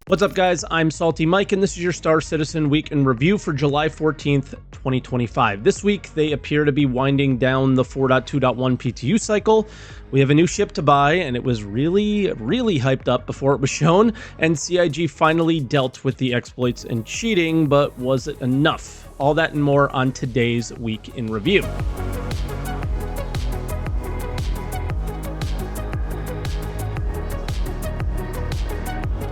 What's up, guys? I'm SaltEMike, and this is your Star Citizen Week in Review for July 14th, 2025. This week, they appear to be winding down the 4.2.1 PTU cycle. We have a new ship to buy, and it was really hyped up before it was shown, and CIG finally dealt with the exploits and cheating, but was it enough? All that and more on today's Week in Review.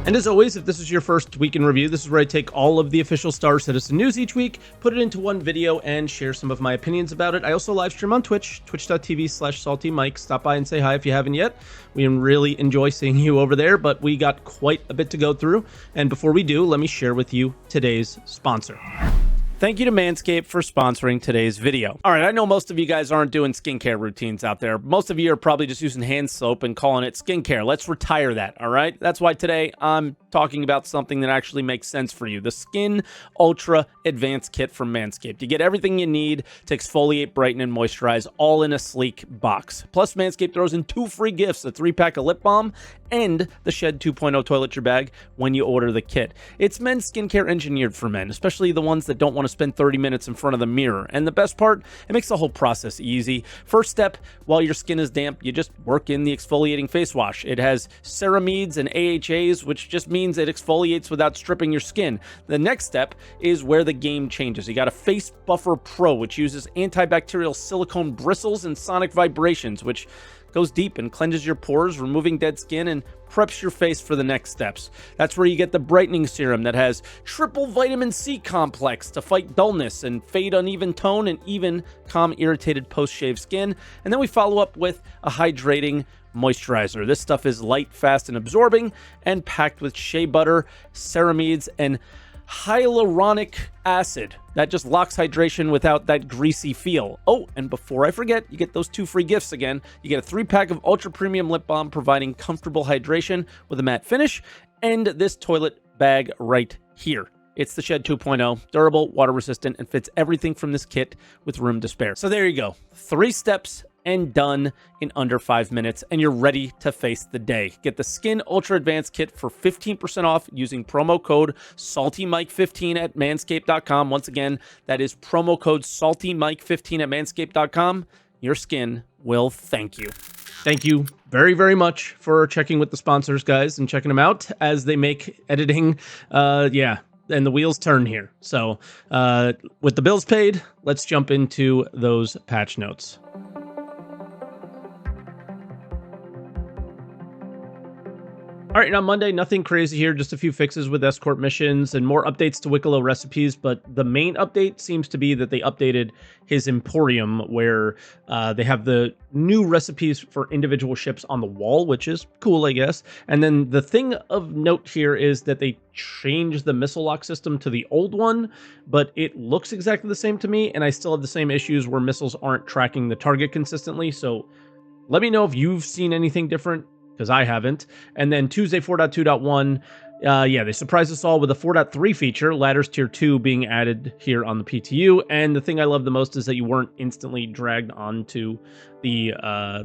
And as always, if this is your first week in review, this is where I take all of the official Star Citizen news each week, put it into one video, and share some of my opinions about it. I also live stream on Twitch, twitch.tv/SaltEMike. Stop by and say hi if you haven't yet. We really enjoy seeing you over there, but we got quite a bit to go through. And before we do, let me share with you today's sponsor. Thank you to Manscaped for sponsoring today's video. All right, I know most of you guys aren't doing skincare routines out there. Most of you are probably just using hand soap and calling it skincare. Let's retire that, all right? That's why today I'm talking about something that actually makes sense for you. The Skin Ultra Advanced Kit from Manscaped. You get everything you need to exfoliate, brighten, and moisturize, all in a sleek box. Plus, Manscaped throws in 2 free gifts, a 3-pack of lip balm and the Shed 2.0 toiletry bag when you order the kit. It's men's skincare engineered for men, especially the ones that don't want to spend 30 minutes in front of the mirror. And the best part, it makes the whole process easy. First step, while your skin is damp, you just work in the exfoliating face wash. It has ceramides and AHAs, which just means it exfoliates without stripping your skin. The next step is where the game changes. You got a Face Buffer Pro, which uses antibacterial silicone bristles and sonic vibrations, which goes deep and cleanses your pores, removing dead skin and preps your face for the next steps. That's where you get the brightening serum that has triple vitamin C complex to fight dullness and fade uneven tone and even calm irritated post-shave skin. And then we follow up with a hydrating moisturizer. This stuff is light, fast, and absorbing, and packed with shea butter, ceramides, and hyaluronic acid that just locks hydration without that greasy feel. Oh, and before I forget, you get those 2 free gifts again. You get a 3-pack of ultra premium lip balm providing comfortable hydration with a matte finish, and this toilet bag right here. It's the Shed 2.0, durable, water resistant, and fits everything from this kit with room to spare. So there you go. 3 steps and done in under 5 minutes, and you're ready to face the day. Get the Skin Ultra Advanced Kit for 15% off using promo code SaltEMike15 at manscaped.com. Once again, that is promo code SaltEMike15 at manscaped.com. Your skin will thank you. Thank you very much for checking with the sponsors, guys, and checking them out as they make editing, and the wheels turn here. So with the bills paid, let's jump into those patch notes. All right, on Monday, nothing crazy here, just a few fixes with escort missions and more updates to Wicklow recipes, but the main update seems to be that they updated his Emporium, where they have the new recipes for individual ships on the wall, which is cool, I guess. And then the thing of note here is that they changed the missile lock system to the old one, but it looks exactly the same to me, and I still have the same issues where missiles aren't tracking the target consistently, so let me know if you've seen anything different, because I haven't. And then Tuesday 4.2.1, they surprised us all with a 4.3 feature, Ladders Tier 2 being added here on the PTU. And the thing I love the most is that you weren't instantly dragged onto the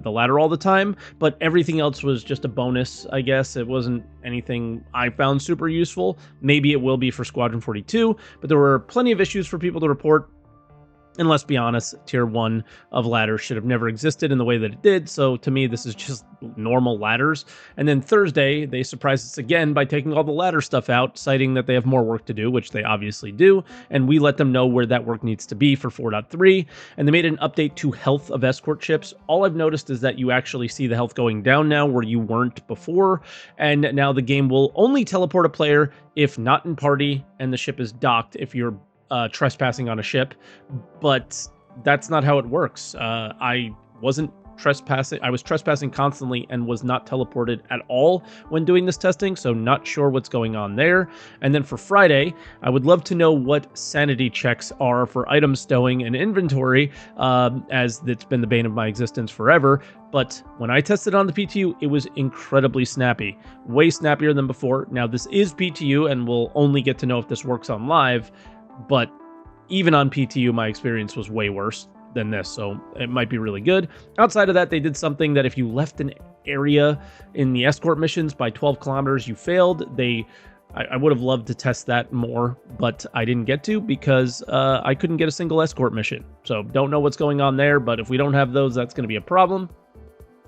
ladder all the time, but everything else was just a bonus, I guess. It wasn't anything I found super useful. Maybe it will be for Squadron 42, but there were plenty of issues for people to report. And let's be honest, Tier 1 of ladders should have never existed in the way that it did, so to me this is just normal ladders. And then Thursday, they surprised us again by taking all the ladder stuff out, citing that they have more work to do, which they obviously do, and we let them know where that work needs to be for 4.3, and they made an update to health of escort ships. All I've noticed is that you actually see the health going down now where you weren't before, and now the game will only teleport a player if not in party and the ship is docked if you're trespassing on a ship, but that's not how it works. I wasn't trespassing. I was trespassing constantly and was not teleported at all when doing this testing, so not sure what's going on there. And then for Friday, I would love to know what sanity checks are for item stowing and inventory, as it's been the bane of my existence forever. But when I tested on the PTU, it was incredibly snappy, way snappier than before. Now this is PTU, and we'll only get to know if this works on live, but even on PTU, my experience was way worse than this, so it might be really good. Outside of that, they did something that if you left an area in the escort missions by 12 kilometers, you failed. They I would have loved to test that more, but I didn't get to because I couldn't get a single escort mission. So don't know what's going on there, but if we don't have those, that's going to be a problem.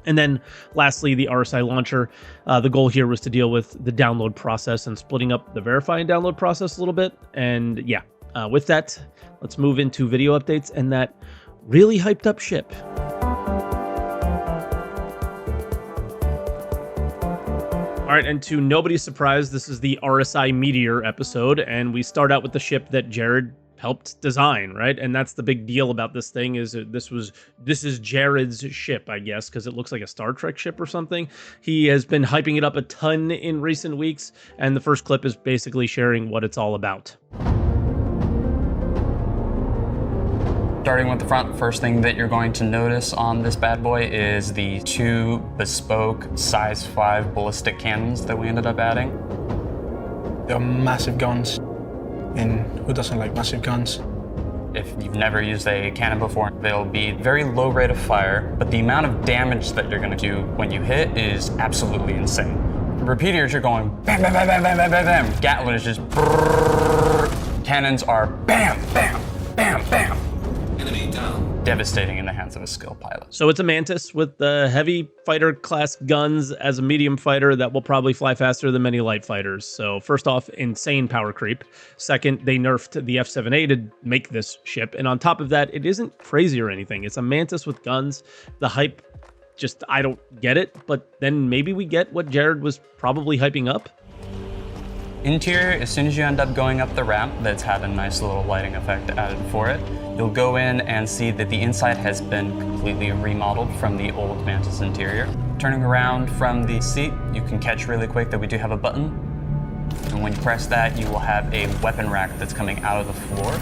And then lastly, the RSI launcher. The goal here was to deal with the download process and splitting up the verify and download process a little bit. And yeah, with that, let's move into video updates and that really hyped up ship. All right, and to nobody's surprise, this is the RSI Meteor episode, and we start out with the ship that Jared helped design, right? And that's the big deal about this thing is this is Jared's ship, I guess, because it looks like a Star Trek ship or something. He has been hyping it up a ton in recent weeks, and the first clip is basically sharing what it's all about. Starting with the front, first thing that you're going to notice on this bad boy is the 2 bespoke size 5 ballistic cannons that we ended up adding. They're massive guns, and who doesn't like massive guns? If you've never used a cannon before, they'll be very low rate of fire, but the amount of damage that you're gonna do when you hit is absolutely insane. Repeaters, you're going bam, bam, bam, bam, bam, bam, bam, bam. Gatling is just brrrr. Cannons are bam, bam, bam, bam. Enemy down. Devastating in the hands of a skilled pilot. So it's a Mantis with the heavy fighter class guns as a medium fighter that will probably fly faster than many light fighters. So first off, insane power creep. Second, they nerfed the F-7A to make this ship. And on top of that, it isn't crazy or anything. It's a Mantis with guns. The hype, just, I don't get it. But then maybe we get what Jared was probably hyping up. Interior, as soon as you end up going up the ramp, that's had a nice little lighting effect added for it. You'll go in and see that the inside has been completely remodeled from the old Mantis interior. Turning around from the seat, you can catch really quick that we do have a button. And when you press that, you will have a weapon rack that's coming out of the floor.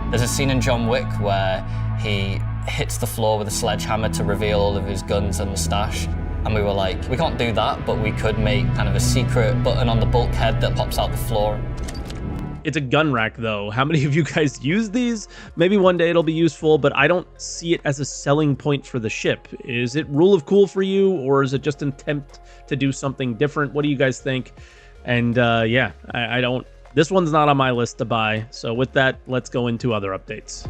There's a scene in John Wick where he hits the floor with a sledgehammer to reveal all of his guns and the stash. And we were like, we can't do that, but we could make kind of a secret button on the bulkhead that pops out the floor. It's a gun rack, though. How many of you guys use these? Maybe one day it'll be useful, but I don't see it as a selling point for the ship. Is it rule of cool for you, or is it just an attempt to do something different? What do you guys think? And yeah, I don't... This one's not on my list to buy. So with that, let's go into other updates.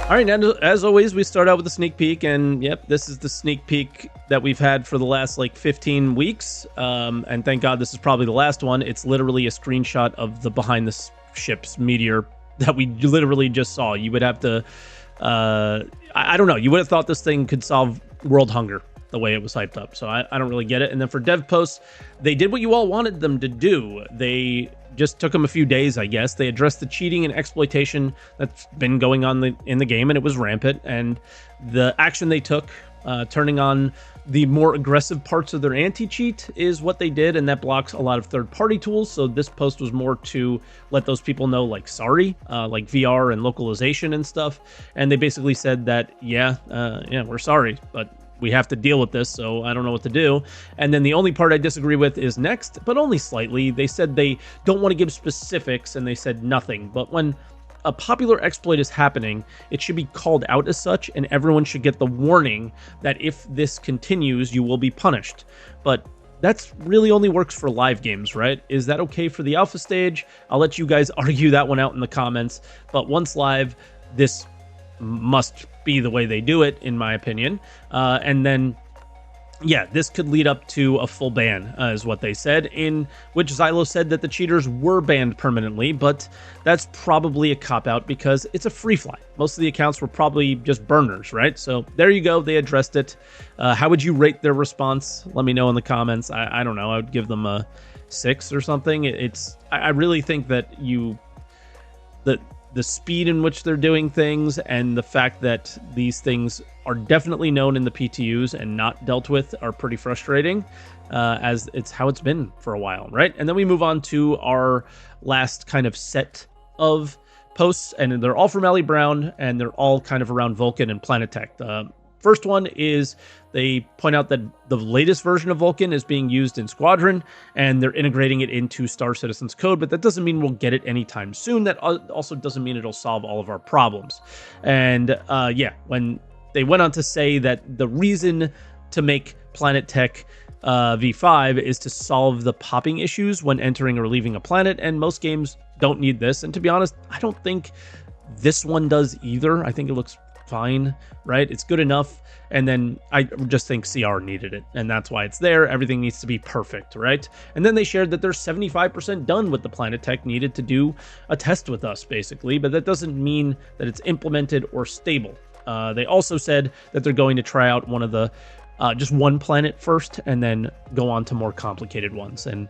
All right, and as always, we start out with a sneak peek, and yep, this is the sneak peek that we've had for the last like 15 weeks, and thank God this is probably the last one. It's literally a screenshot of the behind the ship's Meteor that we literally just saw. You would have to, I don't know, you would have thought this thing could solve world hunger the way it was hyped up, so I don't really get it. And then for dev posts, they did what you all wanted them to do. They just took them a few days, I guess. They addressed the cheating and exploitation that's been going on in the game, and it was rampant. And the action they took, turning on the more aggressive parts of their anti-cheat, is what they did, and that blocks a lot of third-party tools. So this post was more to let those people know, like, sorry, like VR and localization and stuff. And they basically said that, yeah, we're sorry, but we have to deal with this, so I don't know what to do. And then the only part I disagree with is next, but only slightly. They said they don't want to give specifics, and they said nothing. But when a popular exploit is happening, it should be called out as such, and everyone should get the warning that if this continues, you will be punished. But that's really only works for live games, right? Is that okay for the alpha stage? I'll let you guys argue that one out in the comments. But once live, this must be the way they do it, in my opinion. And then, yeah, this could lead up to a full ban, is what they said, in which Xylo said that the cheaters were banned permanently, but that's probably a cop-out because it's a free fly. Most of the accounts were probably just burners, right? So there you go, they addressed it. How would you rate their response? Let me know in the comments. I don't know, I would give them a 6 or something. I really think that the speed in which they're doing things and the fact that these things are definitely known in the PTUs and not dealt with are pretty frustrating, as it's how it's been for a while, right? And then we move on to our last kind of set of posts, and they're all from Ali Brown, and they're all kind of around Vulkan and Planetech. The first one is they point out that the latest version of Vulkan is being used in Squadron, and they're integrating it into Star Citizen's code, but that doesn't mean we'll get it anytime soon. That also doesn't mean it'll solve all of our problems. And yeah, when they went on to say that the reason to make Planet Tech V5 is to solve the popping issues when entering or leaving a planet, and most games don't need this. And to be honest, I don't think this one does either. I think it looks fine, right? It's good enough. And then I just think CR needed it, and that's why it's there. Everything needs to be perfect, right? And then they shared that they're 75% done with the Planet Tech needed to do a test with us, basically, but that doesn't mean that it's implemented or stable. They also said that they're going to try out one of the just one planet first and then go on to more complicated ones. And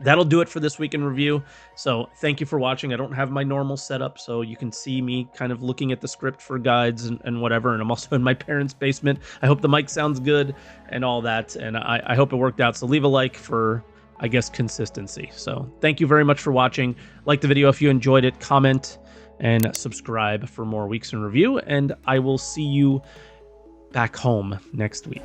that'll do it for this week in review. So thank you for watching. I don't have my normal setup, so you can see me kind of looking at the script for guides and whatever. And I'm also in my parents' basement. I hope the mic sounds good and all that. And I hope it worked out. So leave a like for, I guess, consistency. So thank you very much for watching. Like the video if you enjoyed it, comment, and subscribe for more weeks in review. And I will see you back home next week.